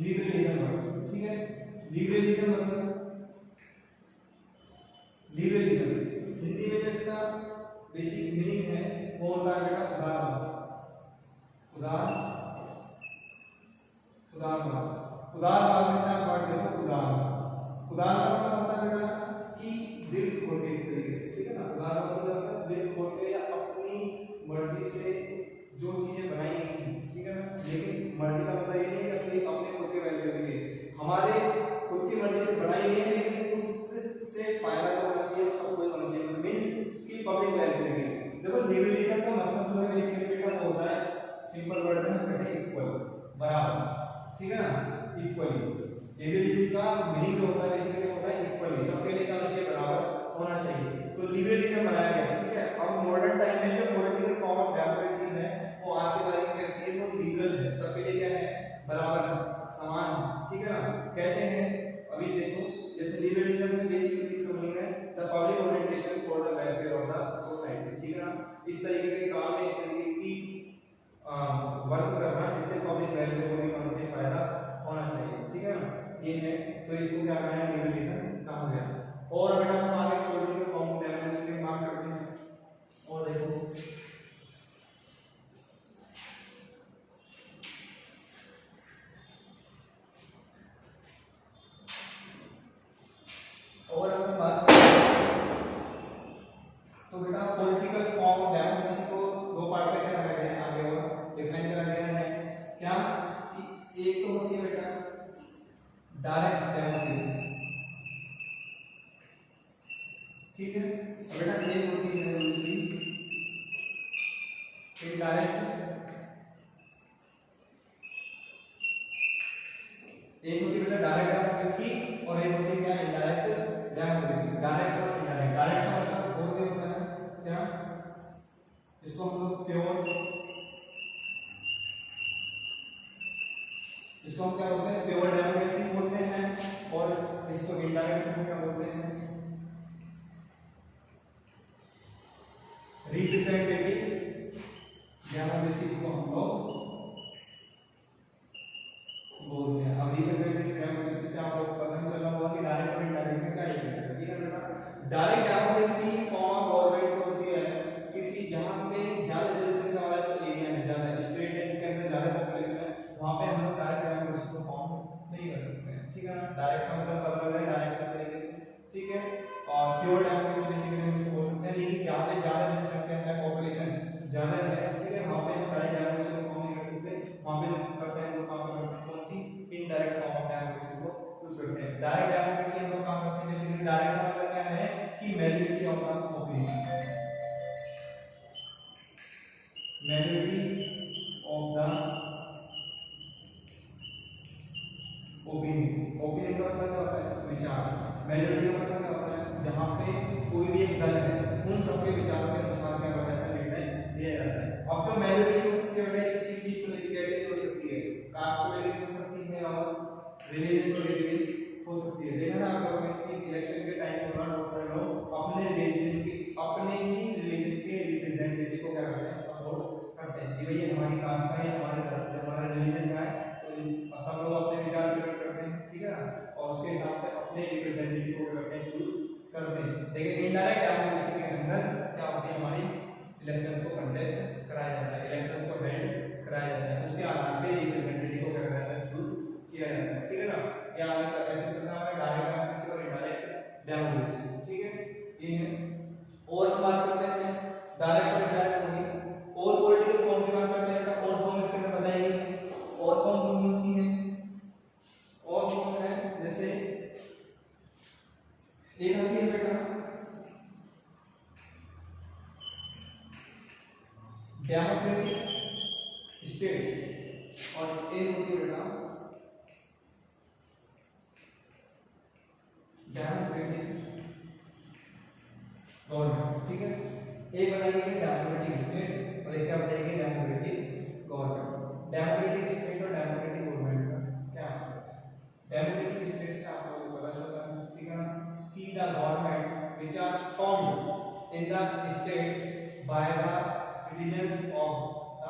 Liberalism words, ठीक है। Liberalism मतलब लिबरलिज्म हिंदी में जो इसका बेसिक मीनिंग है वो होता है बेटा उदारवाद में से आप वर्ड देखो उदार का मतलब होता है बेटा कि दिल खोल के एक तरीके से, ठीक है ना। उदार का मतलब होता है दिल खोल के या अपनी मर्जी से जो चीजें बनाई गई हैं, ठीक है ना। लेकिन मर्जी का मतलब ये नहीं कि अपने अपने खुद के वैल्यू के लिए हमारे खुद की मर्जी से बनाई गई है, लेकिन उससे फायदा जो होना चाहिए वो सबको होना चाहिए, मींस कि पब्लिक वेलफेयर के लिए। देखो लिबरलिज्म का मतलब जो है बेसिकली बेटा वो होता है सिंपल वर्ड में कहते हैं इक्वल, बराबर, ठीक है ना, इक्वली। लिबरलिज्म का मीनिंग जो होता है बेसिकली होता है इक्वली, सबके लिए क्या विषय बराबर होना चाहिए। तो लिबरलिज्म बनाया गया, ठीक है। अब मॉडर्न टाइम में जो पॉलिटिकल फॉर्म ऑफ डेमोक्रेसी है वो आज के तारीख में कैसी है, वो लीगल है, सबके लिए क्या है, बराबर है, समान है, ठीक है ना। कैसे है अभी देखो, जैसे लिबरलिज्म में बेसिकली इसका मीनिंग है the public orientation for the welfare of the society, ठीक है ना। इस तरीके के काम है, इस तरीके की वर्क करना जिससे पब्लिक वेलफेयर को भी होना चाहिए, फायदा होना चाहिए, ठीक है ना। ये है, तो इसको क्या कहना है, लिबरलिज्म कहा गया। और बेटा हम आगे पॉलिटिकल फॉर्म ऑफ डेमोक्रेसी की बात करते हैं। और देखो और अपन बात तो बेटा पॉलिटिकल फॉर्म ऑफ डेमोक्रेसी को दो पार्ट में क्या गया है, आगे और डिफाइन करा गया है क्या कि एक तो होती है बेटा डायरेक्ट डेमोक्रेसी, ठीक है। बेटा एक होती है दूसरी इनडायरेक्ट, एक होती है बेटा डायरेक्ट डेमोक्रेसी और एक होती है क्या, इनडायरेक्ट डेमोक्रेसी। डायरेक्ट और इनडायरेक्ट, डायरेक्ट का मतलब और भी होता है क्या, इसको हम लोग प्योर, इसको हम क्या बोलते हैं, प्योर डेमोक्रेसी बोलते हैं। और इसको इनडायरेक्ट में क्या बोलते हैं, रिप्रेजेंटेटिव डेमोक्रेसी, इसको हम लोग बोलते हैं। अब रिप्रेजेंटेटिव डेमोक्रेसी से आप लोग पता चला होगा कि डायरेक्ट और इनडायरेक्ट में क्या डिफरेंस है, ठीक है बेटा। Direct democracy form of government जो होती है किसी जहां पे ज्यादा जनसंख्या वाला जो एरिया है, ज्यादा स्टेट है जिसके अंदर ज्यादा पॉपुलेशन है, वहां पे हम लोग डायरेक्ट डेमोक्रेसी को फॉर्म नहीं कर सकते हैं, ठीक है ना। डायरेक्ट का मतलब पता लग रहा है डायरेक्ट तरीके से, ठीक है। और प्योर डेमोक्रेसी बेसिकली हम इसको बोल सकते हैं, लेकिन जहां पे ज्यादा जनसंख्या है, पॉपुलेशन ज्यादा है, ठीक है, वहां पे हम डायरेक्ट डेमोक्रेसी को फॉर्म नहीं कर सकते। वहां पे जो करते हैं वो काम करते हैं कौन सी, इनडायरेक्ट फॉर्म ऑफ डेमोक्रेसी को यूज करते हैं। डायरेक्ट डेमोक्रेसी हम लोग काम करते हैं बेसिकली, डायरेक्ट का मतलब क्या है कि majority of the opinion, majority of the opinion, opinion का मतलब क्या होता है, विचार। मेजॉरिटी का मतलब क्या होता है, जहां पे कोई भी एक दल है उन सबके विचारों के अनुसार क्या हो जाता है, निर्णय लिया जाता है। अब जो मेजॉरिटी हो सकती है किसी चीज को लेकर, कैसे हो सकती है, कास्ट को लेकर हो सकती है और रिलीजन को लेकर हो सकती है। देखा ना आप लोगों ने कि इलेक्शन के टाइम के दौरान बहुत सारे लोग अपने रिलीजन के, अपने ही रिलीजन के रिप्रेजेंटेटिव को क्या करते हैं, सपोर्ट करते हैं कि भाई ये हमारी कास्ट का है, हमारे धर्म से, हमारा रिलीजन का है, तो सब लोग अपने विचार प्रकट करते हैं, ठीक है ना। और उसके हिसाब से अपने रिप्रेजेंटेटिव को करते हैं, चूज करते हैं। लेकिन इनडायरेक्ट डेमोक्रेसी के अंदर क्या होती है, हमारी इलेक्शंस को कंटेस्ट कराया जाता है, इलेक्शंस को हेल्ड कराया जाता है, उसके आधार पे रिप्रेजेंटेटिव को क्या कराया जाता है, चूज किया जाता है, ठीक है ना। क्या ऐसे चलता है डायरेक्ट डेमोक्रेसी और इनडायरेक्ट डेमोक्रेसी, ठीक है, ये है। और हम बात करते हैं डायरेक्ट और इनडायरेक्ट होगी, और पॉलिटिकल फॉर्म की बात करते हैं, और फॉर्म इसके अंदर बताइए, और फॉर्म कौन सी है, और फॉर्म है जैसे एक होती है बेटा डेमोक्रेटिक स्टेट और एक होती है बेटा डेमोक्रेटिक गवर्नमेंट, ठीक है। एक बताइए डेमोक्रेटिक स्टेट और एक क्या बताइए डेमोक्रेटिक गवर्नमेंट। डेमोक्रेटिक स्टेट और डेमोक्रेटिक गवर्नमेंट का क्या अंतर है, डेमोक्रेटिक स्टेट से आप लोगों को पता चलता है, ठीक है ना, कि the government which are formed in the state by the citizens of the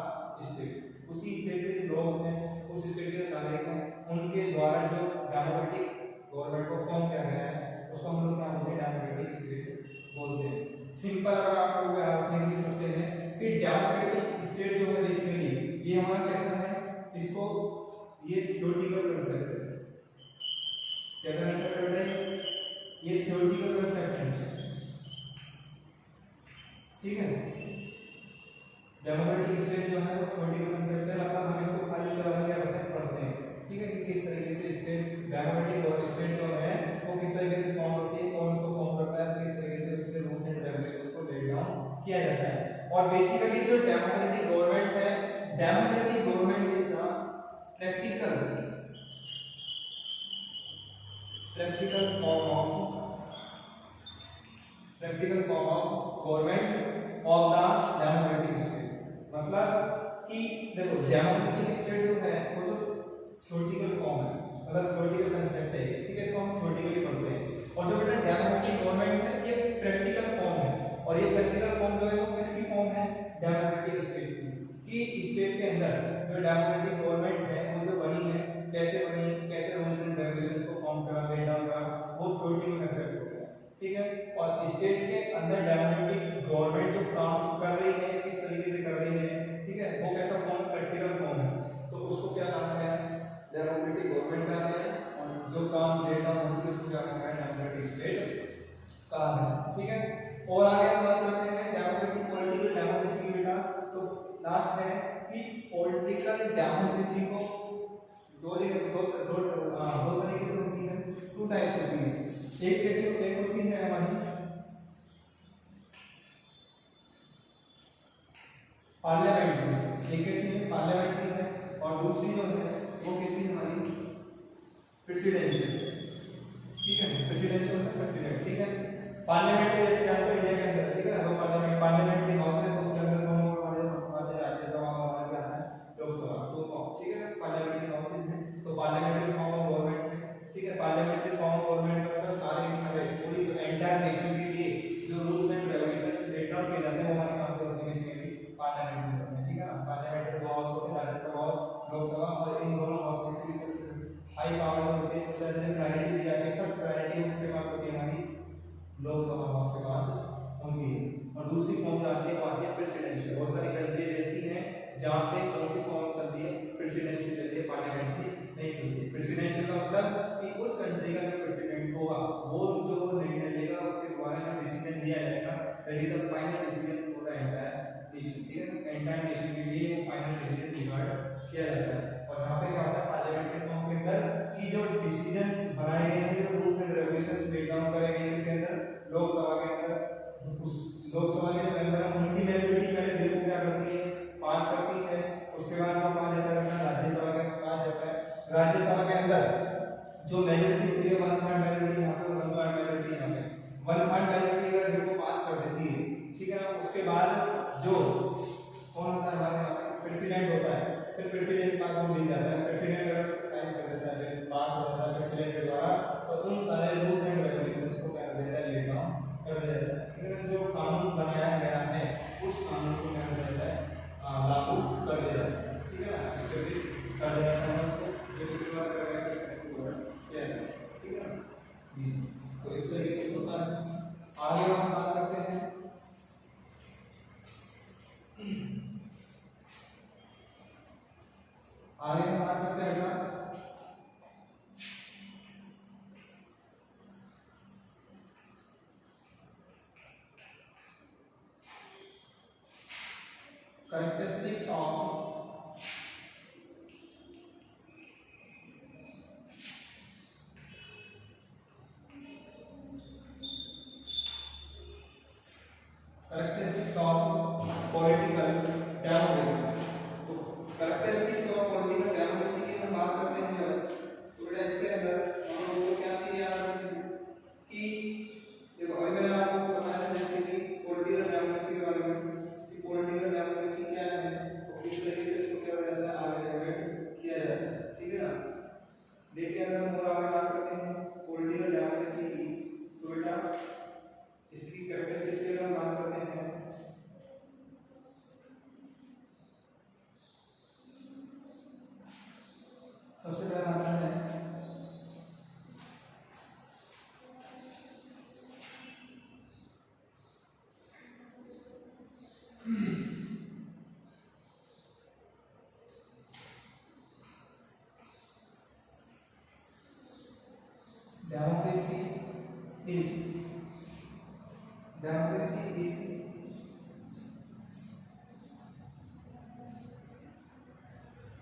state, उसी स्टेट के लोग हैं उस स्टेट के नागरिक हैं उनके द्वारा जो डेमोक्रेटिक गवर्नमेंट को फॉर्म किया गया है उसको हम लोग क्या बोलते हैं, डेमोक्रेटिक स्टेट बोलते हैं। सिंपल अगर आपको रखने के लिए सबसे है कि डेमोक्रेटिक स्टेट जो है बेसिकली ये हमारा कैसा है, इसको ये थ्योरेटिकल कंसेप्ट है। कैसा कंसेप्ट है, ये थ्योरेटिकल कंसेप्ट है, ठीक है। डेमोक्रेटिक स्टेट जो है वो थ्योरेटिकल कंसेप्ट है, मतलब हम इसको खाली तरह क्या पढ़ते हैं, ठीक है, कि किस तरीके से स्टेट डेमोक्रेटिक और स्टेट जो है वो किस तरीके से फॉर्म होती है, कौन उसको फॉर्म करता है, किस तरीके से उसके रूल्स एंड रेगुलेशंस को लेट डाउन किया जाता है। और बेसिकली जो डेमोक्रेटिक गवर्नमेंट है, democratic government is the practical form of government of the democratic state. मतलब कि देखो डेमोक्रेटिक स्टेट जो है वो तो थ्योरेटिकल फॉर्म है, मतलब थ्योरेटिकल कंसेप्ट है, ठीक है, इसको हम थ्योरेटिकली पढ़ते हैं। और जो बेटा डेमोक्रेटिक गवर्नमेंट है ये प्रैक्टिकल फॉर्म है, और ये प्रैक्टिकल फॉर्म जो है वो किसकी फॉर्म है, डेमोक्रेटिक स्टेट की। कि स्टेट के अंदर जो डेमोक्रेटिक गवर्नमेंट है वो जो बनी है, कैसे बनी, कैसे रूल्स एंड रेगुलेशंस को फॉर्म करा, लेट डाउन करा, वो थ्योरेटिकल कंसेप्ट हो गया, ठीक है। और स्टेट के अंदर डेमोक्रेटिक गवर्नमेंट जो काम कर रही है, किस तरीके से कर रही है, ठीक है, वो कैसा फॉर्म, प्रैक्टिकल फॉर्म है, तो उसको क्या कहा गया है, डेमोक्रेटिक गवर्नमेंट कहा गया है। और जो काम लेट डाउन होती है उसको क्या कहा गया है, डेमोक्रेटिक स्टेट कहा है, ठीक है। और आगे हम बात करते हैं डेमोक्रेटिक पॉलिटिकल डेमोक्रेसी की बेटा। तो लास्ट है कि पॉलिटिकल डेमोक्रेसी को दो तरीके से होती है, टू टाइप्स होती है। एक कैसे एक होती है हमारी पार्लियामेंट्री, एक कैसी है पार्लियामेंट्री है, और दूसरी जो है वो कैसी है हमारी प्रेसिडेंशियल, ठीक है, प्रेसिडेंशियल मतलब प्रेसिडेंट, ठीक है। पार्लियामेंट्री जैसे जानते हो इंडिया के अंदर, ठीक है, दो पार्लियामेंट्री हाउस है, उसके अंदर दोनों हमारे राज्यसभा और हमारे क्या है लोकसभा, दो फॉर्म, ठीक है, पार्लियामेंट्री हाउसेज हैं। तो पार्लियामेंट्री फॉर्म ऑफ गवर्नमेंट है, ठीक है। पार्लियामेंट्री फॉर्म ऑफ गवर्नमेंट का मतलब सारे पूरी एंटायर नेशन के लिए जो rules and regulations laid down किए जाते हैं वो हमारे कहां से होते हैं, बेसिकली पार्लियामेंट में होते हैं, ठीक है ना। पार्लियामेंट दो हाउस होते हैं, राज्यसभा और लोकसभा, और इन दोनों हाउस में से सबसे हाई पावर जो होती है, सबसे ज्यादा प्रायोरिटी दी जाती है, फर्स्ट प्रायोरिटी उसके पास होती है हमारी लोकसभा हाउस के पास होती है। और दूसरी फॉर्म जो आती है वो आती है प्रेसिडेंशियल। बहुत सारी कंट्रीज ऐसी हैं जहां पे कौन सी फॉर्म चलती है, प्रेसिडेंशियल चलती है, पार्लियामेंट्री नहीं चलती है। प्रेसिडेंशियल का मतलब कि उस कंट्री का जो प्रेसिडेंट होगा वो जो निर्णय लेगा उसके द्वारा जो डिसीजन दिया जाएगा, that is the final decision for the entire nation, ठीक है। एंटायर नेशन के लिए वो फाइनल डिसीजन डिसाइड किया जाता है। और जहां पे क्या होता है पार्लियामेंट्री फॉर्म के अंदर कि जो डिसीजंस बनाए गए हैं, जो rules and regulations laid down करे गए हैं इसके अंदर, लोकसभा के अंदर उस लोकसभा के जो मेंबर है उनकी मेजॉरिटी पहले बिल को क्या करती है, पास करती है। उसके बाद वो कहा जाता है राज्यसभा के पास जाता है। राज्यसभा के अंदर जो मेजॉरिटी होती है, वन थर्ड मेजॉरिटी, यहाँ पे वन थर्ड मेजॉरिटी, यहाँ पे वन थर्ड मेजॉरिटी अगर बिल को पास कर देती है, ठीक है ना, उसके बाद जो कौन होता है हमारे यहाँ पे प्रेसिडेंट होता है, फिर प्रेसिडेंट के पास वो बिल जाता है, प्रेसिडेंट अगर साइन कर देता है, बिल पास हो जाता है प्रेसिडेंट के द्वारा, तो उन सारे रूल्स एंड रेगुलेशंस को क्या कर देता है, लेट डाउन कर दिया जाता है। जो कानून बनाया गया है उस कानून को क्या कर दिया जाता है, लागू कर दिया जाता है, ठीक है ना, एस्टैब्लिश कर दिया जाता है उसको, जो शुरुआत कर रहा है क्या है, ठीक है ना। तो इस तरीके से होता है। आगे हम बात करते हैं आगे हम बात करते हैं अगला characteristics of political democracy। तो characteristics of political democracy की हम बात करते हैं जब, तो बेटा इसके अंदर हम लोगों को क्या चीज याद रखनी है कि देखो अभी मैंने आपको बताया था जैसे कि political democracy के बारे में कि political democracy क्या है और किस तरीके से इसको क्या जाता है, आगे डेवलप किया जाता है, ठीक है ना। देखिए अगर हम और आगे बात करते हैं political democracy की, तो बेटा इसकी कैरेक्टरिस्टिक्स के बारे में बात करते हैं।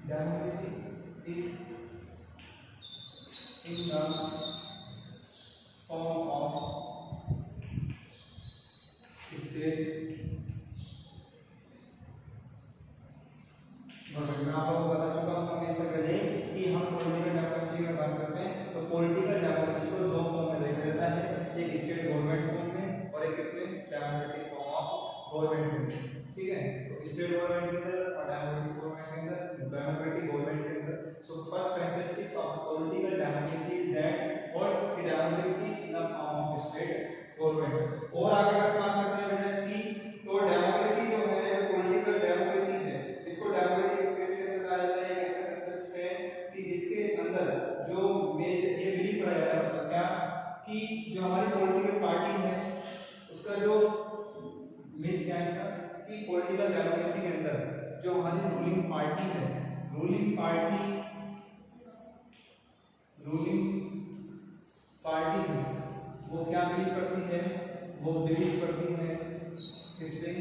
democracy is in the form of state government. मैं आप लोगों को बता चुका हूँ हमेशा पहले कि हम पॉलिटिकल डेमोक्रेसी की बात करते हैं तो पॉलिटिकल डेमोक्रेसी को दो फॉर्म में देखा जाता है, एक स्टेट गवर्नमेंट फॉर्म में और एक इसमें डेमोक्रेटिक फॉर्म ऑफ गवर्नमेंट में। ठीक है, तो स्टेट गवर्नमेंट के अंदर और डेमोक्रेटिक गवर्नमेंट के अंदर, डेमोक्रेटिक गवर्नमेंट के अंदर। So first characteristics of political democracy is that what कि democracy in the form of state government. और आगे अगर बात करते हैं बेटा इसकी, तो डेमोक्रेसी जो है पॉलिटिकल डेमोक्रेसी है, इसको डेमोक्रेटिक स्पेस के अंदर कहा जाता है। ऐसा कर सकते हैं कि जिसके अंदर जो ये बिलीव करा जाता है, मतलब क्या कि जो हमारी पॉलिटिकल पार्टी है उसका जो मीन्स क्या है इसका कि पॉलिटिकल डेमोक्रेसी के अंदर जो हमारी रूलिंग पार्टी है, रूलिंग पार्टी है वो क्या बिलीव करती है, वो बिलीव करती है इसमें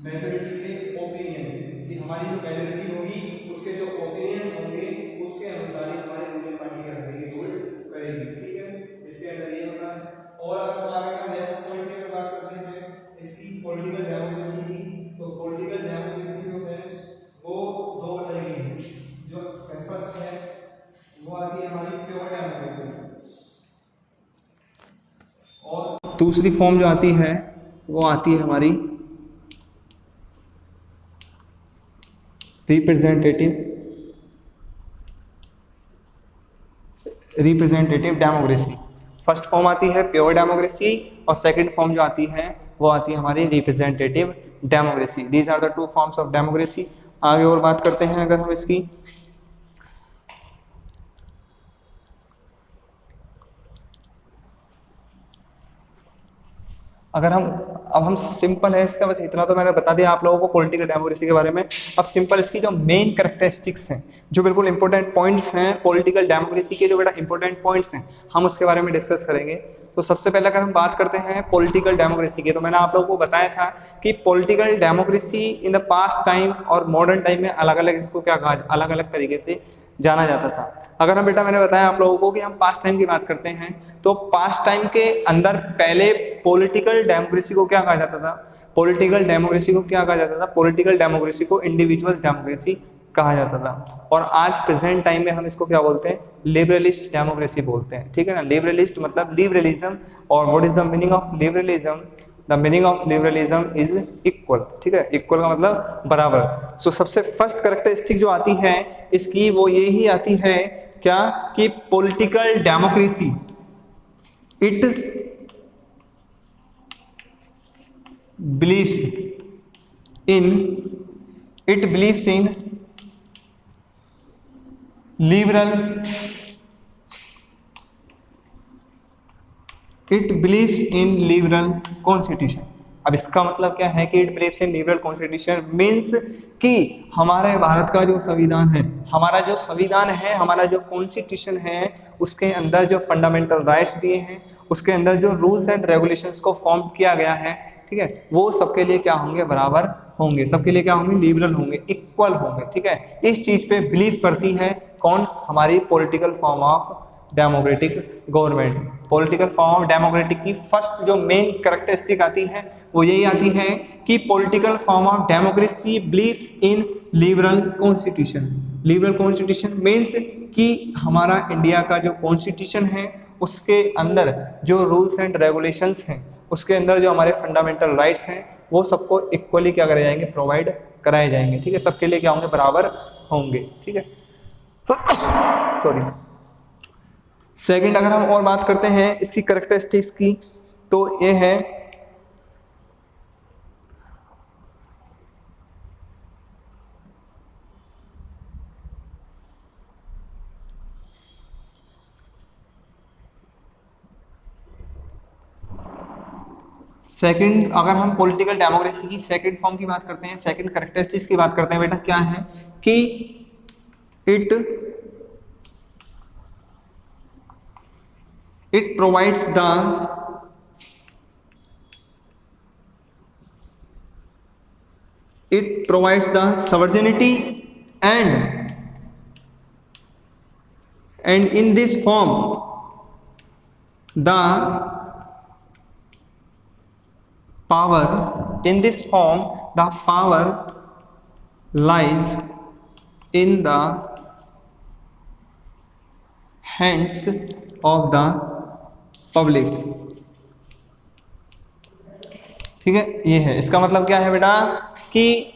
मेजॉरिटी के ओपिनियंस कि हमारी जो मेजॉरिटी होगी उसके जो ओपिनियंस होंगे उसके अनुसार ही हमारी रूलिंग पार्टी क्या करेगी, रूल करेगी। ठीक है, इसके अंदर ये होता है। और अगर आगे का नेक्स्ट पॉइंट की बात करते हैं इसकी पॉलिटिकल डेमोक्रेसी की, तो पॉलिटिकल डेमोक्रेसी जो है वो दो तरह की है। जो फर्स्ट है वो आती है हमारी प्योर डेमोक्रेसी, और दूसरी फॉर्म जो आती है वो आती है हमारी रिप्रेजेंटेटिव डेमोक्रेसी। फर्स्ट फॉर्म आती है प्योर डेमोक्रेसी और सेकंड फॉर्म जो आती है वो आती है हमारी representative democracy. These are the two forms of democracy. आगे और बात करते हैं अगर हम इसकी, अगर हम सिंपल है इसका, बस इतना तो मैंने बता दिया आप लोगों को पॉलिटिकल डेमोक्रेसी के बारे में। अब सिंपल इसकी जो मेन कैरेक्टरिस्टिक्स हैं, जो बिल्कुल इंपॉर्टेंट पॉइंट्स हैं पॉलिटिकल डेमोक्रेसी के, जो बेटा इंपॉर्टेंट पॉइंट्स हैं हम उसके बारे में डिस्कस करेंगे। तो सबसे पहले अगर हम बात करते हैं पॉलिटिकल डेमोक्रेसी की, तो मैंने आप लोगों को बताया था कि political democracy in the past time और मॉडर्न टाइम में अलग अलग इसको क्या कहा, अलग अलग तरीके से जाना जाता था। अगर हम बेटा मैंने बताया आप लोगों को कि हम पास्ट टाइम की बात करते हैं, तो पास्ट टाइम के अंदर पहले पॉलिटिकल डेमोक्रेसी को क्या कहा जाता था, पॉलिटिकल डेमोक्रेसी को क्या कहा जाता था, पॉलिटिकल डेमोक्रेसी को इंडिविजुअल डेमोक्रेसी कहा जाता था। और आज प्रेजेंट टाइम में हम इसको क्या बोलते हैं, लिबरलिस्ट डेमोक्रेसी बोलते हैं। ठीक है ना, लिबरलिस्ट मतलब लिबरलिज्म। और what is the meaning of liberalism, the meaning of liberalism is equal. ठीक है, इक्वल का मतलब बराबर। सो सबसे फर्स्ट कैरेक्टरिस्टिक जो आती है इसकी वो यही आती है क्या कि political democracy it believes in liberal, it believes in liberal constitution. अब इसका मतलब क्या है कि it believes in liberal constitution means कि हमारे भारत का जो संविधान है, हमारा जो कॉन्स्टिट्यूशन है, उसके अंदर जो फंडामेंटल राइट्स दिए हैं, उसके अंदर जो रूल्स एंड रेगुलेशंस को फॉर्म किया गया है, ठीक है, वो सबके लिए क्या होंगे, बराबर होंगे, सबके लिए क्या होंगे, लिबरल होंगे, इक्वल होंगे। ठीक है, इस चीज पे बिलीव करती है कौन, हमारी political form of democratic government. Political form of democratic की फर्स्ट जो मेन कैरेक्टरिस्टिक आती है वो यही आती है कि political form of democracy believes in liberal constitution. Liberal constitution means कि हमारा इंडिया का जो कॉन्स्टिट्यूशन है उसके अंदर जो रूल्स एंड रेगुलेशंस हैं, उसके अंदर जो हमारे फंडामेंटल राइट्स हैं, वो सबको इक्वली क्या कराए जाएंगे, प्रोवाइड कराए जाएंगे। ठीक है, सबके लिए क्या होंगे, बराबर होंगे। ठीक है, सॉरी। सेकंड अगर हम और बात करते हैं इसकी कैरेक्टरिस्टिक्स की, तो ये है सेकंड, अगर हम पॉलिटिकल डेमोक्रेसी की सेकंड फॉर्म की बात करते हैं, सेकंड कैरेक्टरिस्टिक्स की बात करते हैं बेटा, क्या है कि it provides the it provides the sovereignty and in this form the power lies in the hands of the public। ठीक है, ये है इसका मतलब क्या है बेटा कि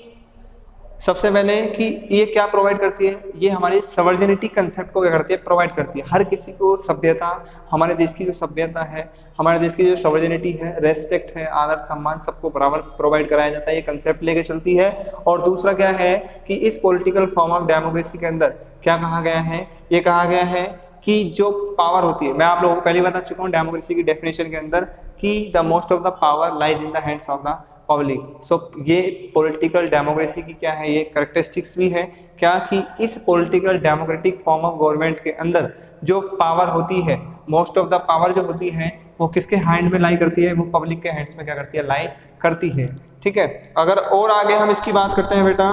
सबसे पहले कि ये क्या प्रोवाइड करती है, ये हमारी सवर्जिनिटी कंसेप्ट को क्या करती है, प्रोवाइड करती है। हर किसी को सभ्यता, हमारे देश की जो सभ्यता है, हमारे देश की जो सवर्जिनिटी है, रेस्पेक्ट है, आदर सम्मान सबको बराबर प्रोवाइड कराया जाता है, ये कंसेप्ट लेके चलती है। और दूसरा क्या है कि इस पॉलिटिकल फॉर्म ऑफ डेमोक्रेसी के अंदर क्या कहा गया है, ये कहा गया है कि जो पावर होती है, मैं आप लोगों को पहले बता चुका हूँ डेमोक्रेसी की डेफिनेशन के अंदर कि the most of the power lies in the hands of the public. So ये पॉलिटिकल डेमोक्रेसी की क्या है, ये करेक्टरिस्टिक्स भी है क्या कि इस political democratic form of government के अंदर जो पावर होती है, मोस्ट ऑफ द पावर जो होती है वो किसके हैंड में लाई करती है, वो पब्लिक के हैंड्स में क्या करती है, लाई करती है। ठीक है, अगर और आगे हम इसकी बात करते हैं बेटा,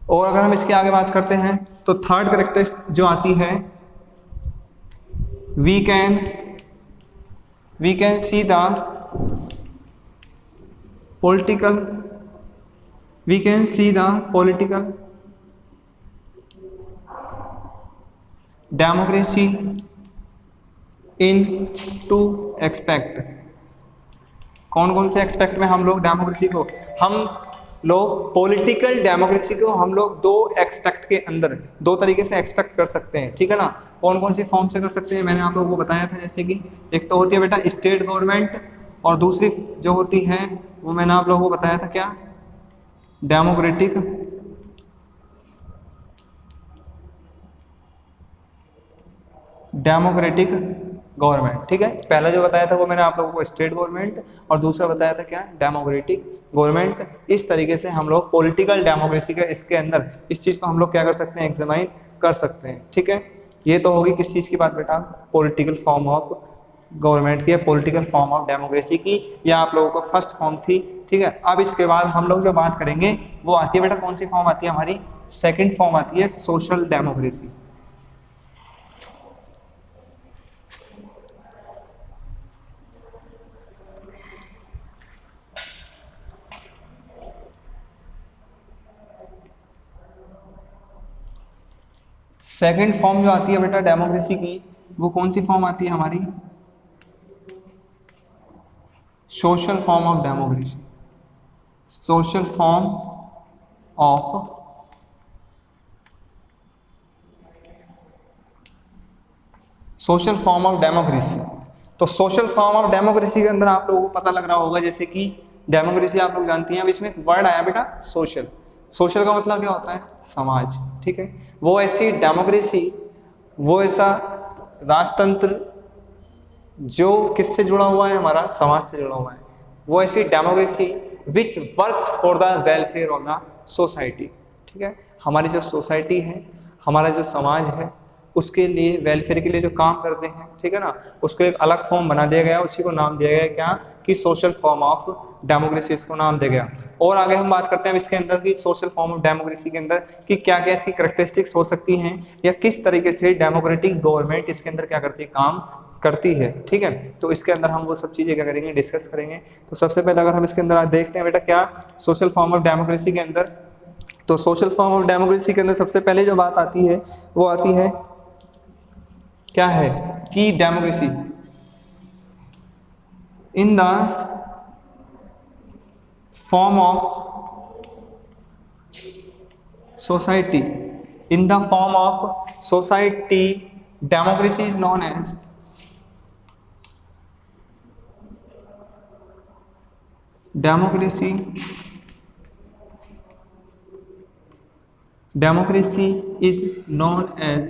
और अगर हम इसके आगे बात करते हैं तो थर्ड करेक्टरिस्टिक जो आती है, we can see the political democracy in two aspect। कौन कौन से एक्सपेक्ट में हम लोग डेमोक्रेसी को, हम लोग पॉलिटिकल डेमोक्रेसी को हम लोग दो एक्सपेक्ट के अंदर, दो तरीके से एक्सपेक्ट कर सकते हैं। ठीक है ना, कौन कौन सी फॉर्म से कर सकते हैं, मैंने आप लोगों को बताया था, जैसे कि एक तो होती है बेटा स्टेट गवर्नमेंट, और दूसरी जो होती है वो मैंने आप लोगों को बताया था क्या, डेमोक्रेटिक गवर्नमेंट। ठीक है, पहला जो बताया था वो मैंने आप लोगों को स्टेट गवर्नमेंट, और दूसरा बताया था क्या, डेमोक्रेटिक गवर्नमेंट। इस तरीके से हम लोग पॉलिटिकल डेमोक्रेसी का इसके अंदर इस चीज़ को हम लोग क्या कर सकते हैं, एग्जामाइन कर सकते हैं। ठीक है, ये तो होगी किस चीज़ की बात बेटा, पॉलिटिकल फॉर्म ऑफ गवर्नमेंट की, पॉलिटिकल फॉर्म ऑफ डेमोक्रेसी की, यह आप लोगों को फर्स्ट फॉर्म थी। ठीक है, अब इसके बाद हम लोग जो बात करेंगे वो आती है बेटा, कौन सी फॉर्म आती है हमारी, सेकेंड फॉर्म आती है सोशल डेमोक्रेसी। सेकेंड फॉर्म जो आती है बेटा डेमोक्रेसी की, वो कौन सी फॉर्म आती है हमारी, social form of democracy. Social form of democracy. तो सोशल फॉर्म ऑफ डेमोक्रेसी के अंदर आप लोगों को पता लग रहा होगा, जैसे कि डेमोक्रेसी आप लोग जानती हैं, अब इसमें एक वर्ड आया बेटा सोशल। सोशल का मतलब क्या होता है, समाज। ठीक है, वो ऐसी डेमोक्रेसी, वो ऐसा राजतंत्र जो किससे जुड़ा हुआ है, हमारा समाज से जुड़ा हुआ है, वो ऐसी democracy which works for the welfare of the society. ठीक है, हमारी जो सोसाइटी है, हमारा जो समाज है, उसके लिए वेलफेयर के लिए जो काम करते हैं, ठीक है ना, उसको एक अलग फॉर्म बना दिया गया, उसी को नाम दिया गया क्या कि सोशल फॉर्म ऑफ डेमोक्रेसी, इसको नाम दिया गया। और आगे हम बात करते हैं इसके अंदर की सोशल फॉर्म ऑफ डेमोक्रेसी के अंदर कि क्या क्या इसकी कैरेक्टरिस्टिक्स हो सकती हैं, या किस तरीके से डेमोक्रेटिक गवर्नमेंट इसके अंदर क्या करती है, काम करती है। ठीक है, तो इसके अंदर हम वो सब चीज़ें क्या करेंगे, डिस्कस करेंगे। तो सबसे पहले अगर हम इसके अंदर आज देखते हैं बेटा क्या सोशल फॉर्म ऑफ डेमोक्रेसी के अंदर, तो सोशल फॉर्म ऑफ डेमोक्रेसी के अंदर सबसे पहले जो बात आती है वो आती है क्या है कि democracy in the form of society, in the form of society democracy is known as democracy is known as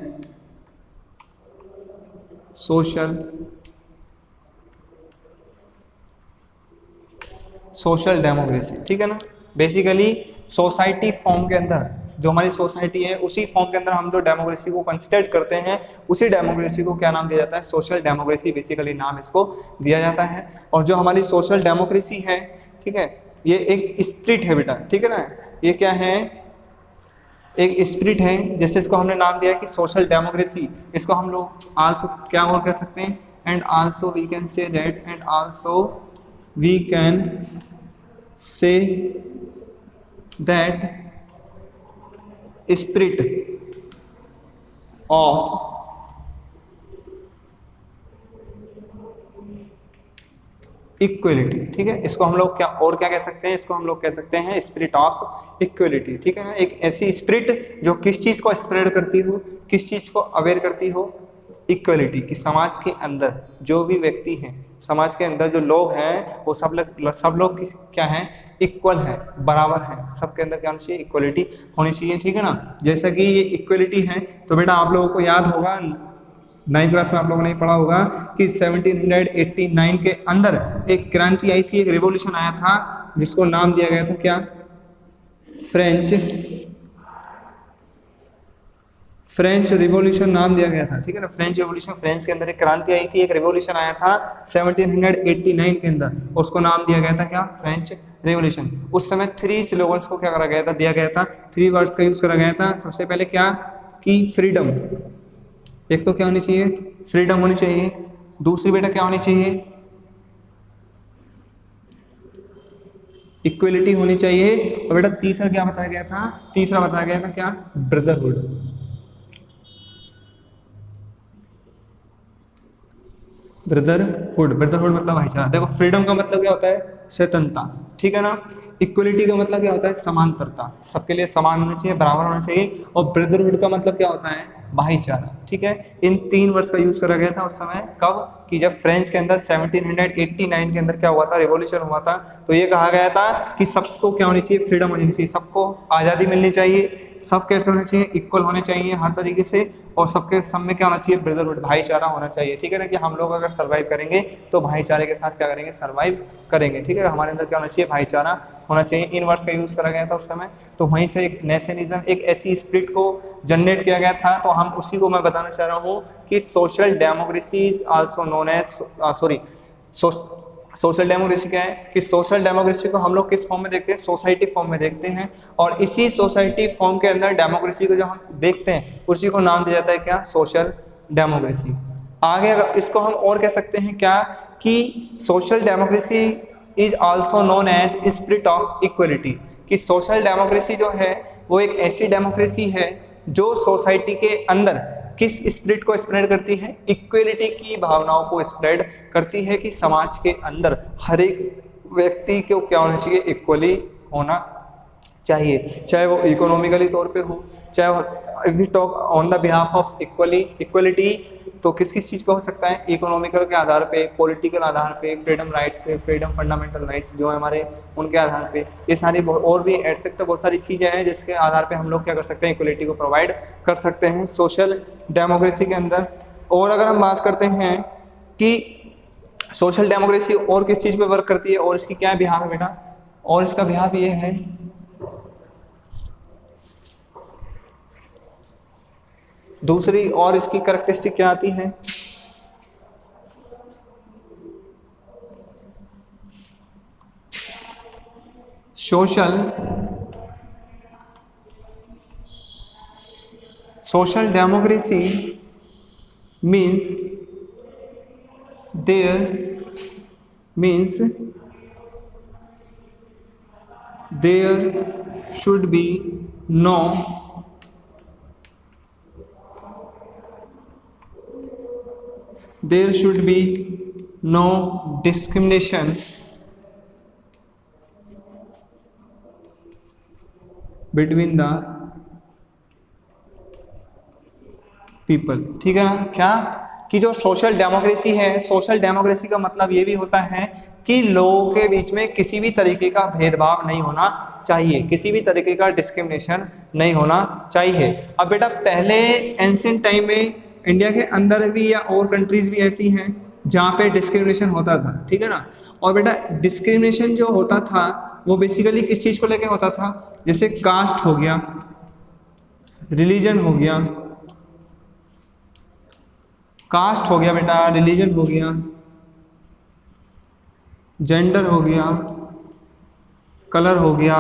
social democracy. ठीक है ना, बेसिकली सोसाइटी फॉर्म के अंदर जो हमारी सोसाइटी है उसी फॉर्म के अंदर हम जो डेमोक्रेसी को कंसिडर करते हैं उसी डेमोक्रेसी को क्या नाम दिया जाता है, सोशल डेमोक्रेसी बेसिकली नाम इसको दिया जाता है। और जो हमारी सोशल डेमोक्रेसी है, ठीक है, ये एक स्पिरिट है बेटा, ठीक है ना, ये क्या है, एक स्पिरिट है, जैसे इसको हमने नाम दिया कि सोशल डेमोक्रेसी, इसको हम लोग आल्सो क्या और कह सकते हैं, and also we can say that, and also we can say that spirit of equality, ठीक है, इसको हम लोग क्या और क्या कह सकते हैं, इसको हम लोग कह सकते हैं स्पिरिट ऑफ इक्वलिटी, ठीक है ना, एक ऐसी स्पिरिट जो किस चीज को स्प्रेड करती हो, किस चीज को अवेयर करती हो, इक्वलिटी, कि समाज के अंदर जो भी व्यक्ति हैं, समाज के अंदर जो लोग हैं वो सब लोग क्या हैं, इक्वल है, बराबर है, सबके अंदर क्या होनी चाहिए, इक्वलिटी होनी चाहिए, ठीक है ना। जैसा कि ये इक्वलिटी है तो बेटा आप लोगों को याद होगा 9th क्लास में आप लोगों ने पढ़ा होगा कि 1789 के अंदर एक क्रांति आई थी, एक रिवॉल्यूशन आया था जिसको नाम दिया गया था क्या, फ्रेंच रिवॉल्यूशन नाम दिया गया था, ठीक है ना, फ्रेंच रिवॉल्यूशन, फ्रांस के अंदर एक क्रांति आई थी, एक रिवॉल्यूशन आया था 1789 के अंदर, उसको नाम दिया गया था क्या, फ्रेंच रिवॉल्यूशन। उस समय 3 स्लोगन्स को क्या करा गया था, दिया गया था, 3 वर्ड्स का यूज करा गया था। सबसे पहले क्या कि फ्रीडम, एक तो क्या होनी चाहिए, फ्रीडम होनी चाहिए, दूसरी बेटा क्या होनी चाहिए, इक्वलिटी होनी चाहिए, और बेटा तीसरा क्या बताया गया था, तीसरा बताया गया था क्या, ब्रदरहुड। ब्रदरहुड मतलब भाईचारा। देखो फ्रीडम का मतलब क्या होता है, स्वतंत्रता, ठीक है ना, इक्वलिटी का मतलब क्या होता है, समांतरता, सबके लिए समान होना चाहिए, बराबर होना चाहिए, और ब्रदरहुड का मतलब क्या होता है, भाईचारा, ठीक है। इन 3 वर्ड्स का यूज करा गया था उस समय, कब कि जब फ्रांस के अंदर 1789 के अंदर क्या हुआ था, रिवॉल्यूशन हुआ था, तो ये कहा गया था कि सबको क्या होनी चाहिए, फ्रीडम होनी चाहिए, सबको आज़ादी मिलनी चाहिए, सब कैसे होने चाहिए, इक्वल होने चाहिए हर तरीके से, और सबके सब में क्या होना चाहिए, ब्रदरहुड, भाईचारा होना चाहिए, ठीक है ना, कि हम लोग अगर सर्वाइव करेंगे तो भाईचारे के साथ क्या करेंगे, सर्वाइव करेंगे, ठीक है, हमारे अंदर क्या होना चाहिए, भाईचारा होना चाहिए। इन वर्ड्स का यूज करा गया था उस समय, तो वहीं से एक नेशनलिज्म, एक ऐसी स्पिरिट को जनरेट किया गया था, तो हम उसी को मैं बताना चाह रहा हूँ कि social democracy also known as social democracy क्या है कि सोशल डेमोक्रेसी को हम लोग किस फॉर्म में देखते हैं, सोसाइटी फॉर्म में देखते हैं, और इसी सोसाइटी फॉर्म के अंदर डेमोक्रेसी को जो हम देखते हैं उसी को नाम दिया जाता है क्या, सोशल डेमोक्रेसी। आगे अगर इसको हम और कह सकते हैं क्या कि social democracy is also known as spirit of equality, कि सोशल डेमोक्रेसी जो है वो एक ऐसी डेमोक्रेसी है जो सोसाइटी के अंदर किस स्पिरिट को स्प्रेड करती है, इक्वलिटी की भावनाओं को स्प्रेड करती है, कि समाज के अंदर हर एक व्यक्ति को क्या होना चाहिए, इक्वली होना चाहिए, चाहे वो इकोनॉमिकली तौर पे हो, चाहे वो we talk on the behalf of equality, तो किस किस चीज़ पे हो सकता है, इकोनॉमिकल के आधार पे, पॉलिटिकल आधार पे, फ्रीडम राइट्स पे, फ्रीडम फंडामेंटल राइट्स जो है हमारे, उनके आधार पे, ये सारी और भी एटसेक्ट बहुत सारी चीज़ें हैं जिसके आधार पे हम लोग क्या कर सकते हैं, इक्वलिटी को प्रोवाइड कर सकते हैं सोशल डेमोक्रेसी के अंदर। और अगर हम बात करते हैं कि सोशल डेमोक्रेसी और किस चीज़ पे वर्क करती है और इसकी क्या बिहाफ है बेटा, और इसका बिहाफ ये है, दूसरी और इसकी कैरेक्टरिस्टिक क्या आती है, social democracy means there should be no discrimination between the people, ठीक है ना। क्या कि जो सोशल डेमोक्रेसी है, सोशल डेमोक्रेसी का मतलब ये भी होता है कि लोगों के बीच में किसी भी तरीके का भेदभाव नहीं होना चाहिए, किसी भी तरीके का डिस्क्रिमिनेशन नहीं होना चाहिए। अब बेटा पहले एंशिएंट टाइम में इंडिया के अंदर भी या और कंट्रीज भी ऐसी हैं जहाँ पे डिस्क्रिमिनेशन होता था, ठीक है ना। और बेटा डिस्क्रिमिनेशन जो होता था वो बेसिकली किस चीज़ को लेके होता था, जैसे कास्ट हो गया, रिलीजन हो गया, कास्ट हो गया बेटा, रिलीजन हो गया, जेंडर हो गया, कलर हो गया,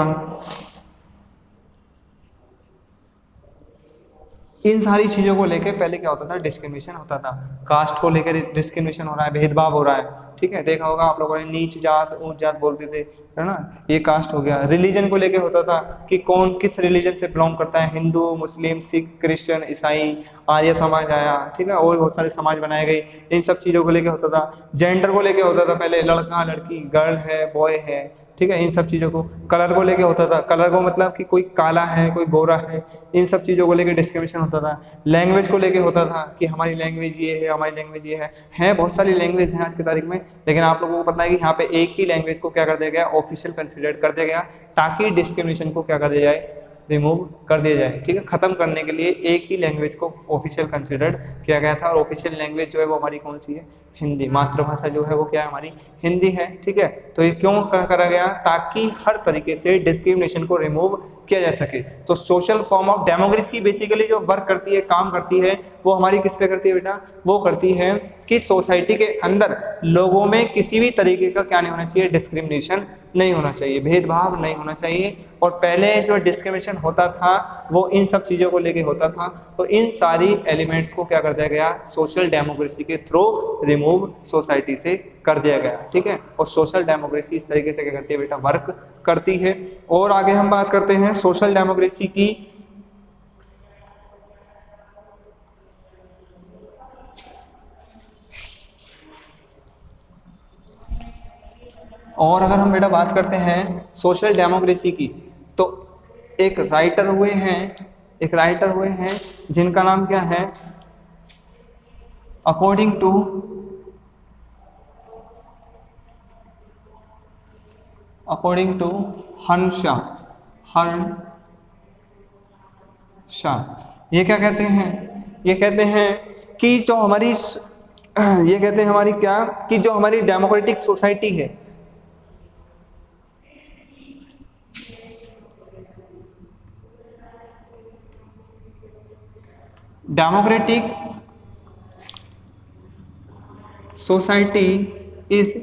इन सारी चीज़ों को लेके पहले क्या होता था, डिस्क्रिमिनेशन होता था। कास्ट को लेकर डिस्क्रिमिनेशन हो रहा है, भेदभाव हो रहा है, ठीक है। देखा होगा आप लोगों ने, नीच जात ऊंच जात बोलते थे, है ना, ये कास्ट हो गया। रिलीजन को लेके होता था कि कौन किस रिलीजन से बिलोंग करता है, हिंदू, मुस्लिम, सिख, क्रिश्चियन, ईसाई, आर्य समाज आया, ठीक है, और बहुत सारे समाज बनाए गए, इन सब चीज़ों को लेके होता था। जेंडर को लेके होता था पहले, लड़का लड़की, गर्ल है बॉय है, ठीक है, इन सब चीज़ों को। कलर को लेके होता था, कलर को मतलब कि कोई काला है कोई गोरा है, इन सब चीज़ों को लेके डिस्क्रिमिनेशन होता था। लैंग्वेज को लेके होता था कि हमारी लैंग्वेज ये है, हमारी लैंग्वेज ये है बहुत सारी लैंग्वेज हैं आज की तारीख में, लेकिन आप लोगों को पता है कि यहाँ पे एक ही लैंग्वेज को क्या कर दिया गया, ऑफिशियल कंसिडर कर दिया गया, ताकि डिस्क्रिमिनेशन को क्या कर दिया जाए, रिमूव कर दिया जाए, ठीक है। खत्म करने के लिए एक ही लैंग्वेज को ऑफिशियल कंसिडर्ड किया गया था, और ऑफिशियल लैंग्वेज जो है वो हमारी कौन सी है, हिंदी। मातृभाषा जो है वो क्या है, हमारी हिंदी है, ठीक है। तो ये क्यों करा गया, ताकि हर तरीके से डिस्क्रिमिनेशन को रिमूव किया जा सके। तो social form of democracy basically जो वर्क करती है, काम करती है, वो हमारी किस पे करती है बेटा, वो करती है कि सोसाइटी के अंदर लोगों में किसी भी तरीके का क्या नहीं होना चाहिए, डिस्क्रिमिनेशन नहीं होना चाहिए, भेदभाव नहीं होना चाहिए। और पहले जो डिस्क्रिमिनेशन होता था वो इन सब चीज़ों को लेके होता था, तो इन सारी एलिमेंट्स को क्या कर दिया गया, सोशल डेमोक्रेसी के थ्रू रिमूव सोसाइटी से कर दिया गया, ठीक है। और सोशल डेमोक्रेसी इस तरीके से क्या करती है बेटा, वर्क करती है। और आगे हम बात करते हैं सोशल डेमोक्रेसी की। और अगर हम बेटा बात करते हैं सोशल डेमोक्रेसी की, तो एक राइटर हुए हैं जिनका नाम क्या है, अकॉर्डिंग टू हर्षा। ये क्या कहते हैं, ये कहते हैं कि जो हमारी ये कहते हैं हमारी क्या, कि जो हमारी डेमोक्रेटिक सोसाइटी है, डेमोक्रेटिक सोसाइटी इज